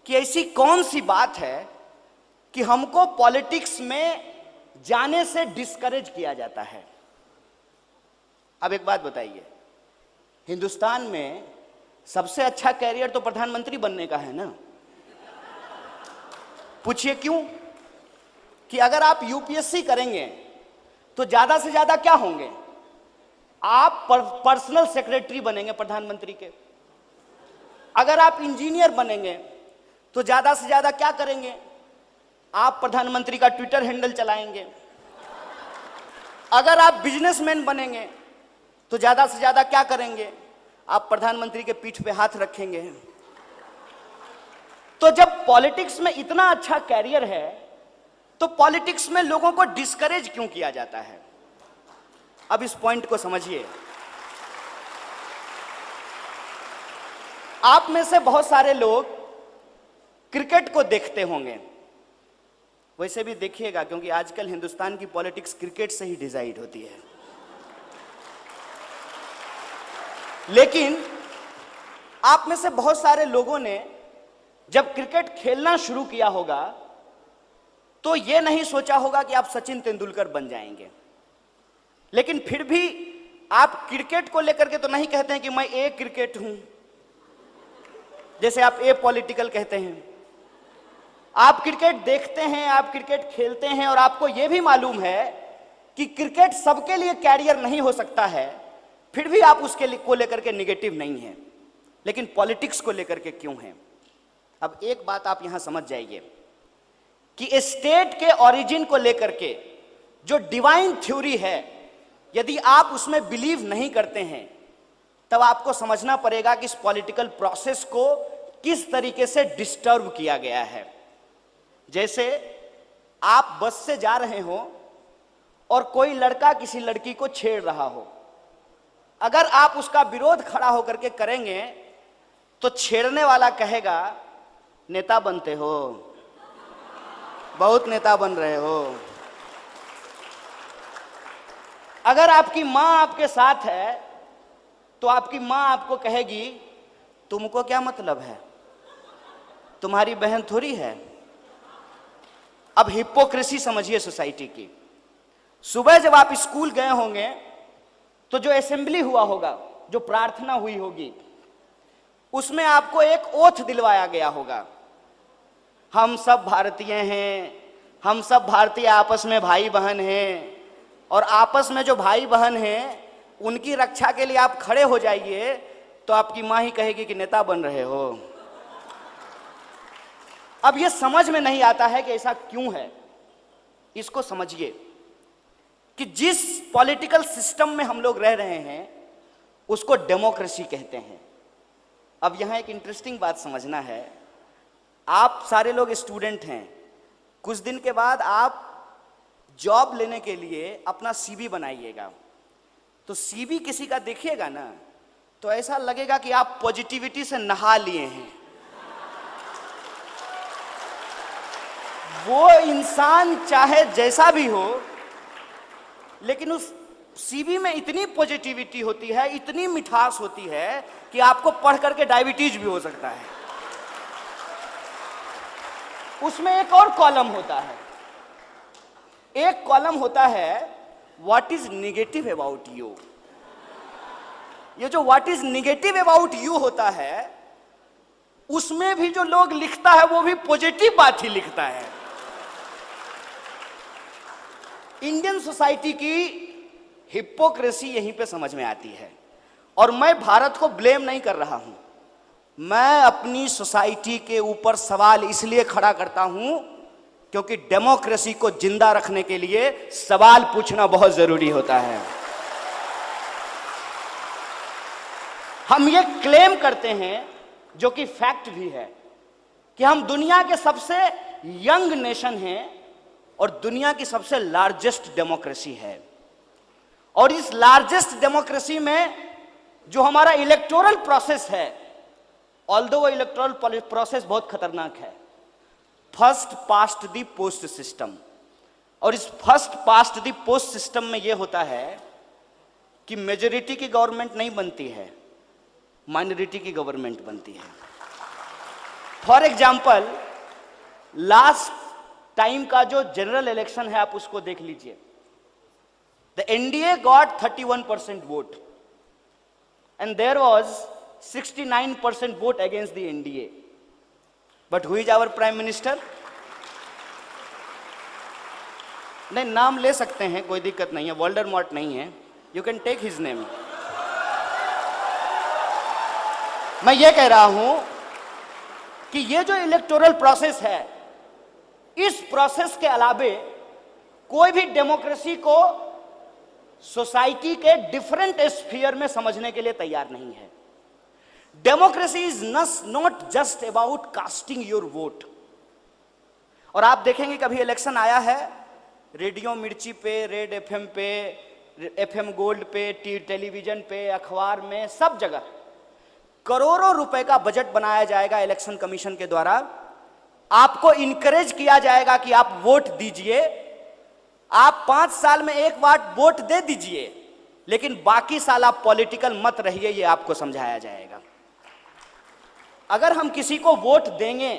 कि ऐसी कौन सी बात है कि हमको पॉलिटिक्स में जाने से डिस्करेज किया जाता है। अब एक बात बताइए, हिंदुस्तान में सबसे अच्छा कैरियर तो प्रधानमंत्री बनने का है ना। पूछिए क्यों? कि अगर आप यूपीएससी करेंगे तो ज्यादा से ज्यादा क्या होंगे? आप पर्सनल सेक्रेटरी बनेंगे प्रधानमंत्री के। अगर आप इंजीनियर बनेंगे तो ज्यादा से ज्यादा क्या करेंगे? आप प्रधानमंत्री का ट्विटर हैंडल चलाएंगे। अगर आप बिजनेसमैन बनेंगे तो ज्यादा से ज्यादा क्या करेंगे? आप प्रधानमंत्री के पीठ पे हाथ रखेंगे। तो जब पॉलिटिक्स में इतना अच्छा कैरियर है तो पॉलिटिक्स में लोगों को डिस्करेज क्यों किया जाता है? अब इस पॉइंट को समझिए। आप में से बहुत सारे लोग क्रिकेट को देखते होंगे, वैसे भी देखिएगा क्योंकि आजकल हिंदुस्तान की पॉलिटिक्स क्रिकेट से ही डिसाइड होती है। लेकिन आप में से बहुत सारे लोगों ने जब क्रिकेट खेलना शुरू किया होगा तो यह नहीं सोचा होगा कि आप सचिन तेंदुलकर बन जाएंगे। लेकिन फिर भी आप क्रिकेट को लेकर के तो नहीं कहते हैं कि मैं ए क्रिकेट हूं, जैसे आप ए पॉलिटिकल कहते हैं। आप क्रिकेट देखते हैं, आप क्रिकेट खेलते हैं और आपको यह भी मालूम है कि क्रिकेट सबके लिए कैरियर नहीं हो सकता है, फिर भी आप उसके को लेकर के निगेटिव नहीं है। लेकिन पॉलिटिक्स को लेकर के क्यों है? अब एक बात आप यहां समझ जाइए कि स्टेट के ओरिजिन को लेकर के जो डिवाइन थ्योरी है, यदि आप उसमें बिलीव नहीं करते हैं तब आपको समझना पड़ेगा कि इस पॉलिटिकल प्रोसेस को किस तरीके से डिस्टर्ब किया गया है। जैसे आप बस से जा रहे हो और कोई लड़का किसी लड़की को छेड़ रहा हो, अगर आप उसका विरोध खड़ा होकर के करेंगे तो छेड़ने वाला कहेगा नेता बनते हो, बहुत नेता बन रहे हो। अगर आपकी मां आपके साथ है तो आपकी मां आपको कहेगी तुमको क्या मतलब है, तुम्हारी बहन थोड़ी है। अब हिपोक्रेसी समझिए सोसाइटी की। सुबह जब आप स्कूल गए होंगे तो जो असेंबली हुआ होगा, जो प्रार्थना हुई होगी, उसमें आपको एक ओथ दिलवाया गया होगा, हम सब भारतीय हैं, हम सब भारतीय आपस में भाई बहन हैं और आपस में जो भाई बहन हैं उनकी रक्षा के लिए आप खड़े हो जाइए। तो आपकी मां ही कहेगी कि नेता बन रहे हो। अब यह समझ में नहीं आता है कि ऐसा क्यों है। इसको समझिए कि जिस पॉलिटिकल सिस्टम में हम लोग रह रहे हैं उसको डेमोक्रेसी कहते हैं। अब यहां एक इंटरेस्टिंग बात समझना है। आप सारे लोग स्टूडेंट हैं, कुछ दिन के बाद आप जॉब लेने के लिए अपना सीवी बनाइएगा, तो सीवी किसी का देखिएगा ना तो ऐसा लगेगा कि आप पॉजिटिविटी से नहा लिए हैं। वो इंसान चाहे जैसा भी हो, लेकिन उस सीवी में इतनी पॉजिटिविटी होती है, इतनी मिठास होती है कि आपको पढ़ करके डायबिटीज भी हो सकता है। उसमें एक और कॉलम होता है, एक कॉलम होता है what is negative about you. ये जो what is negative about you होता है, उसमें भी जो लोग लिखता है वो भी पॉजिटिव बात ही लिखता है। इंडियन सोसाइटी की हिपोक्रेसी यहीं पे समझ में आती है। और मैं भारत को ब्लेम नहीं कर रहा हूं, मैं अपनी सोसाइटी के ऊपर सवाल इसलिए खड़ा करता हूं क्योंकि डेमोक्रेसी को जिंदा रखने के लिए सवाल पूछना बहुत जरूरी होता है। हम ये क्लेम करते हैं, जो कि फैक्ट भी है, कि हम दुनिया के सबसे यंग नेशन हैं और दुनिया की सबसे लार्जेस्ट डेमोक्रेसी है। और इस लार्जेस्ट डेमोक्रेसी में जो हमारा इलेक्टोरल प्रोसेस है, ऑल्दो वो इलेक्टोरल प्रोसेस बहुत खतरनाक है, first past the post system. और इस first past the post system में यह होता है कि मेजॉरिटी की गवर्नमेंट नहीं बनती है, माइनॉरिटी की गवर्नमेंट बनती है। फॉर एग्जाम्पल लास्ट टाइम का जो जनरल इलेक्शन है आप उसको देख लीजिए। The NDA got 31% vote and there was 69% vote against the NDA, but who is our prime minister? नहीं, नाम ले सकते हैं, कोई दिक्कत नहीं है, वोल्डरमॉर्ट नहीं है, you can take his name. मैं ये कह रहा हूं कि ये जो इलेक्टोरल प्रोसेस है, इस प्रोसेस के अलावे कोई भी डेमोक्रेसी को सोसाइटी के डिफरेंट स्फीयर में समझने के लिए तैयार नहीं है। Democracy is not just about casting your vote. और आप देखेंगे कभी इलेक्शन आया है, रेडियो मिर्ची पे, रेड एफएम पे, एफएम गोल्ड पे, टेलीविजन पे, अखबार में, सब जगह करोड़ों रुपए का बजट बनाया जाएगा इलेक्शन कमीशन के द्वारा। आपको इनकरेज किया जाएगा कि आप वोट दीजिए, आप 5 साल में एक बार वोट दे दीजिए, लेकिन बाकी साल आप पॉलिटिकल मत रहिए, ये आपको समझाया जाएगा। अगर हम किसी को वोट देंगे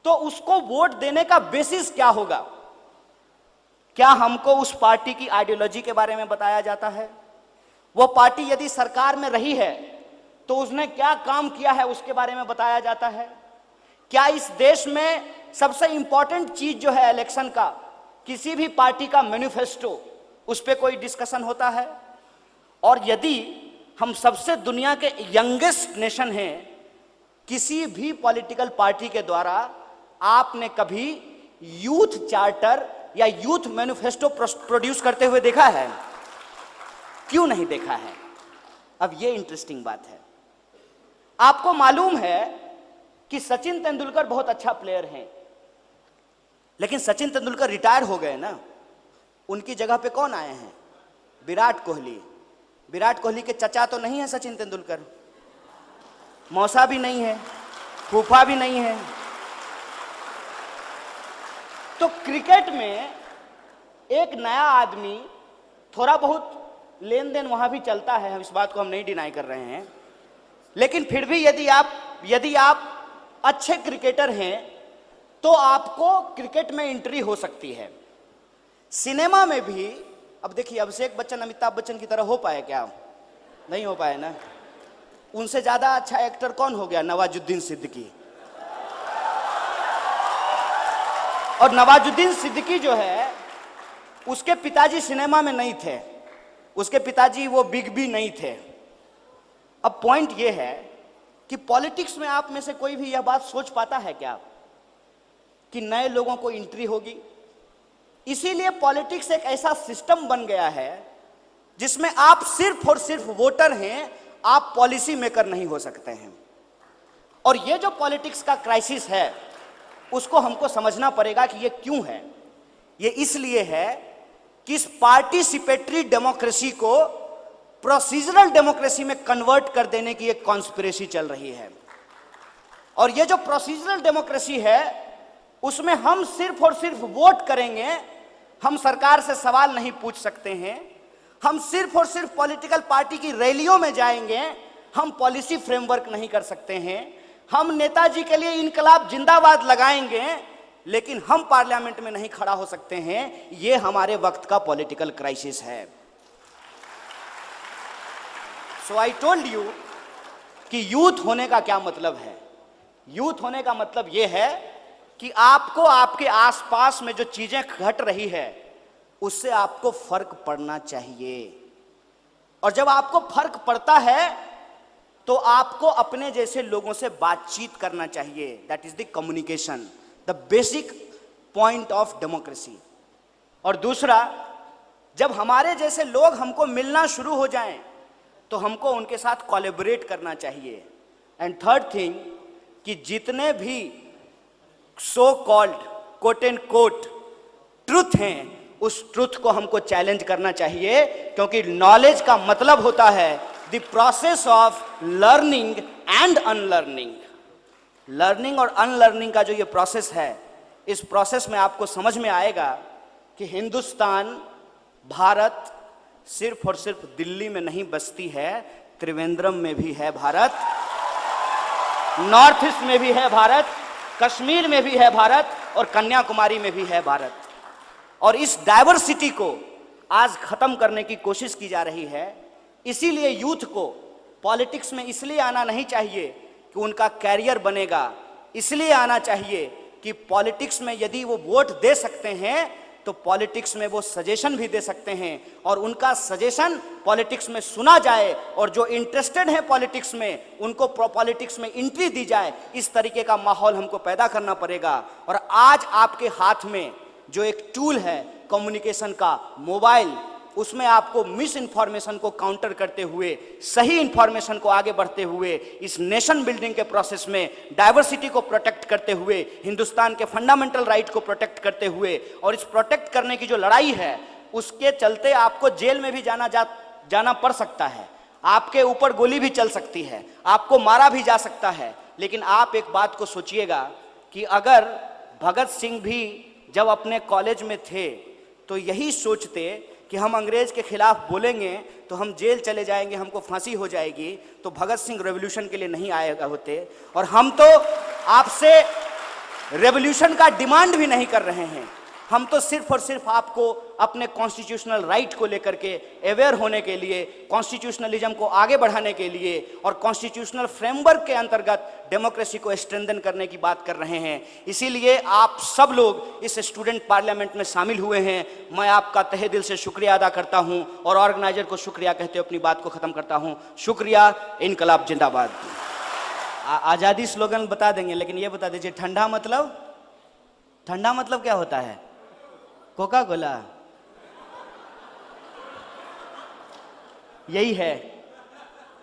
तो उसको वोट देने का बेसिस क्या होगा? क्या हमको उस पार्टी की आइडियोलॉजी के बारे में बताया जाता है? वो पार्टी यदि सरकार में रही है तो उसने क्या काम किया है उसके बारे में बताया जाता है? क्या इस देश में सबसे इंपॉर्टेंट चीज जो है इलेक्शन का, किसी भी पार्टी का मैनिफेस्टो, उस पर कोई डिस्कशन होता है? और यदि हम सबसे दुनिया के यंगेस्ट नेशन हैं, किसी भी पॉलिटिकल पार्टी के द्वारा आपने कभी यूथ चार्टर या यूथ मैनिफेस्टो प्रोड्यूस करते हुए देखा है? क्यों नहीं देखा है? अब ये इंटरेस्टिंग बात है। आपको मालूम है कि सचिन तेंदुलकर बहुत अच्छा प्लेयर हैं, लेकिन सचिन तेंदुलकर रिटायर हो गए ना, उनकी जगह पे कौन आए हैं? विराट कोहली। विराट कोहली के चचा तो नहीं है सचिन तेंदुलकर, मौसा भी नहीं है, फूफा भी नहीं है। तो क्रिकेट में एक नया आदमी, थोड़ा बहुत लेन देन वहां भी चलता है, हम इस बात को हम नहीं डिनाई कर रहे हैं, लेकिन फिर भी यदि आप अच्छे क्रिकेटर हैं तो आपको क्रिकेट में एंट्री हो सकती है। सिनेमा में भी, अब देखिए अभिषेक बच्चन अमिताभ बच्चन की तरह हो पाए क्या? नहीं हो पाए ना। उनसे ज्यादा अच्छा एक्टर कौन हो गया? नवाजुद्दीन सिद्दीकी। और नवाजुद्दीन सिद्दीकी जो है, उसके पिताजी सिनेमा में नहीं थे, उसके पिताजी वो बिग बी नहीं थे। अब पॉइंट ये है कि पॉलिटिक्स में आप में से कोई भी यह बात सोच पाता है क्या कि नए लोगों को एंट्री होगी? इसीलिए पॉलिटिक्स एक ऐसा सिस्टम बन गया है जिसमें आप सिर्फ और सिर्फ वोटर हैं, आप पॉलिसी मेकर नहीं हो सकते हैं। और ये जो पॉलिटिक्स का क्राइसिस है, उसको हमको समझना पड़ेगा कि ये क्यों है। ये इसलिए है कि इस पार्टिसिपेटरी डेमोक्रेसी को प्रोसीजरल डेमोक्रेसी में कन्वर्ट कर देने की एक कॉन्स्पिरेसी चल रही है। और ये जो प्रोसीजरल डेमोक्रेसी है, उसमें हम सिर्फ और सिर्फ वोट करेंगे, हम सरकार से सवाल नहीं पूछ सकते हैं, हम सिर्फ और सिर्फ पॉलिटिकल पार्टी की रैलियों में जाएंगे, हम पॉलिसी फ्रेमवर्क नहीं कर सकते हैं, हम नेताजी के लिए इनकलाब जिंदाबाद लगाएंगे, लेकिन हम पार्लियामेंट में नहीं खड़ा हो सकते हैं। ये हमारे वक्त का पॉलिटिकल क्राइसिस है। सो आई टोल्ड यू कि यूथ होने का क्या मतलब है। यूथ होने का मतलब यह है कि आपको आपके आसपास में जो चीजें घट रही है उससे आपको फर्क पड़ना चाहिए। और जब आपको फर्क पड़ता है तो आपको अपने जैसे लोगों से बातचीत करना चाहिए। That is the communication, the basic point of democracy. और दूसरा, जब हमारे जैसे लोग हमको मिलना शुरू हो जाएं तो हमको उनके साथ कोलैबोरेट करना चाहिए। एंड थर्ड थिंग, कि जितने भी so called quote and quote truth हैं, उस ट्रुथ को हमको चैलेंज करना चाहिए, क्योंकि नॉलेज का मतलब होता है the process of learning and unlearning. Learning और अनलर्निंग का जो ये प्रोसेस है, इस प्रोसेस में आपको समझ में आएगा कि हिंदुस्तान, भारत सिर्फ और सिर्फ दिल्ली में नहीं बसती है, त्रिवेंद्रम में भी है भारत। नॉर्थ ईस्ट में भी है भारत, कश्मीर में भी है भारत और कन्याकुमारी में भी है भारत। और इस डाइवर्सिटी को आज खत्म करने की कोशिश की जा रही है। इसीलिए यूथ को पॉलिटिक्स में इसलिए आना नहीं चाहिए कि उनका कैरियर बनेगा, इसलिए आना चाहिए कि पॉलिटिक्स में यदि वो वोट दे सकते हैं तो पॉलिटिक्स में वो सजेशन भी दे सकते हैं और उनका सजेशन पॉलिटिक्स में सुना जाए और जो इंटरेस्टेड है पॉलिटिक्स में उनको पॉलिटिक्स में एंट्री दी जाए। इस तरीके का माहौल हमको पैदा करना पड़ेगा। और आज आपके हाथ में जो एक टूल है कम्युनिकेशन का, मोबाइल, उसमें आपको मिस इन्फॉर्मेशन को काउंटर करते हुए सही इन्फॉर्मेशन को आगे बढ़ते हुए इस नेशन बिल्डिंग के प्रोसेस में डाइवर्सिटी को प्रोटेक्ट करते हुए, हिंदुस्तान के फंडामेंटल राइट को प्रोटेक्ट करते हुए, और इस प्रोटेक्ट करने की जो लड़ाई है उसके चलते आपको जेल में भी जाना पड़ सकता है, आपके ऊपर गोली भी चल सकती है, आपको मारा भी जा सकता है। लेकिन आप एक बात को सोचिएगा कि अगर भगत सिंह भी जब अपने कॉलेज में थे तो यही सोचते कि हम अंग्रेज के खिलाफ बोलेंगे तो हम जेल चले जाएंगे, हमको फांसी हो जाएगी, तो भगत सिंह रेवोल्यूशन के लिए नहीं आए होते। और हम तो आपसे रेवोल्यूशन का डिमांड भी नहीं कर रहे हैं, हम तो सिर्फ और सिर्फ आपको अपने कॉन्स्टिट्यूशनल राइट को लेकर के अवेयर होने के लिए, कॉन्स्टिट्यूशनलिज्म को आगे बढ़ाने के लिए और कॉन्स्टिट्यूशनल फ्रेमवर्क के अंतर्गत डेमोक्रेसी को स्ट्रेंथन करने की बात कर रहे हैं। इसीलिए आप सब लोग इस स्टूडेंट पार्लियामेंट में शामिल हुए हैं। मैं आपका तहे दिल से शुक्रिया अदा करता हूं और ऑर्गेनाइजर को शुक्रिया कहते हुए अपनी बात को खत्म करता हूं। शुक्रिया। इनकलाब जिंदाबाद। आज़ादी स्लोगन बता देंगे, लेकिन ये बता दीजिए ठंडा मतलब क्या होता है? Coca Cola. यही है,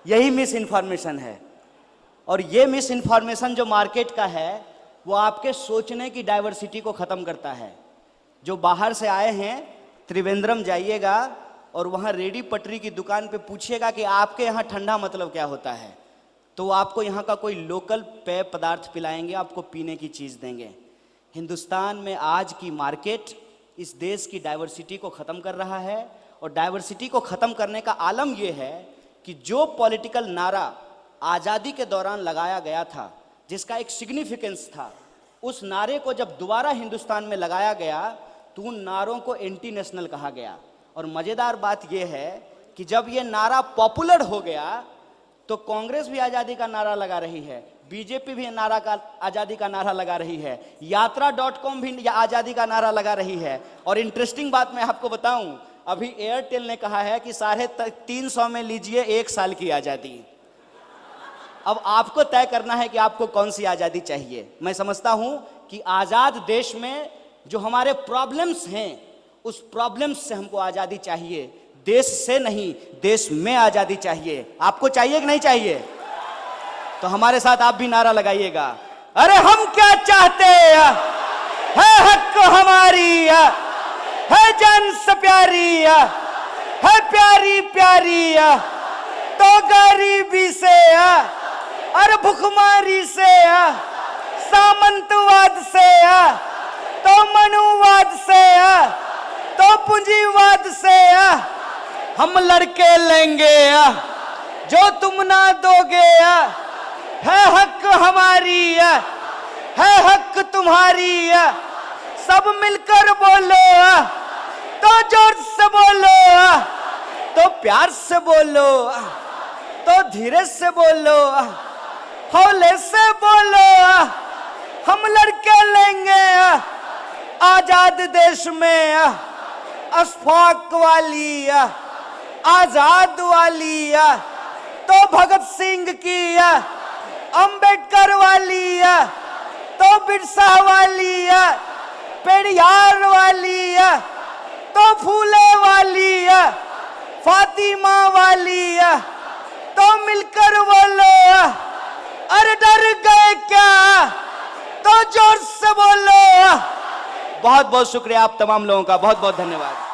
यही मिस इन्फॉर्मेशन है। और ये मिस इन्फॉर्मेशन जो मार्केट का है वो आपके सोचने की डाइवर्सिटी को ख़त्म करता है। जो बाहर से आए हैं, त्रिवेंद्रम जाइएगा और वहाँ रेडी पटरी की दुकान पे पूछिएगा कि आपके यहाँ ठंडा मतलब क्या होता है, तो आपको यहाँ का कोई लोकल पेय पदार्थ पिलाएंगे, आपको पीने की चीज़ देंगे। हिंदुस्तान में आज की मार्केट इस देश की डाइवर्सिटी को ख़त्म कर रहा है। और डाइवर्सिटी को ख़त्म करने का आलम यह है कि जो पॉलिटिकल नारा आज़ादी के दौरान लगाया गया था, जिसका एक सिग्निफिकेंस था, उस नारे को जब दोबारा हिंदुस्तान में लगाया गया तो उन नारों को एंटी नेशनल कहा गया। और मज़ेदार बात यह है कि जब ये नारा पॉपुलर हो गया तो कांग्रेस भी आज़ादी का नारा लगा रही है, बीजेपी भी आज़ादी का नारा लगा रही है, यात्रा.com भी आज़ादी का नारा लगा रही है। और इंटरेस्टिंग बात मैं आपको बताऊं, अभी एयरटेल ने कहा है कि 350 में लीजिए 1 साल की आज़ादी। अब आपको तय करना है कि आपको कौन सी आज़ादी चाहिए। मैं समझता हूं कि आज़ाद देश में जो हमारे प्रॉब्लम्स हैं, उस प्रॉब्लम्स से हमको आज़ादी चाहिए, देश से नहीं, देश में आज़ादी चाहिए। आपको चाहिए कि नहीं चाहिए? तो हमारे साथ आप भी नारा लगाइएगा, अरे हम क्या चाहते हैं, है हक हमारी, है जान से प्यारी, है प्यारी प्यारी, तो गरीबी से, अरे भुखमारी से, सामंतवाद से, तो मनुवाद से, तो पूंजीवाद से हम लड़के लेंगे जो तुम ना दोगे। है हक हमारी, है हक तुम्हारी, सब मिलकर बोलो, तो जोर से बोलो, तो प्यार से बोलो, तो धीरे से बोलो, हौले से बोलो। हम लड़के लेंगे आजाद देश में अशफाक वाली, आजाद वाली, तो भगत सिंह की, अंबेडकर वाली, तो बिरसा वाली, पेरियार वाली, तो फूले वाली, फातिमा वाली, तो मिलकर बोलो, अरे डर गए क्या, तो जोर से बोलो। बहुत बहुत शुक्रिया आप तमाम लोगों का, बहुत बहुत धन्यवाद।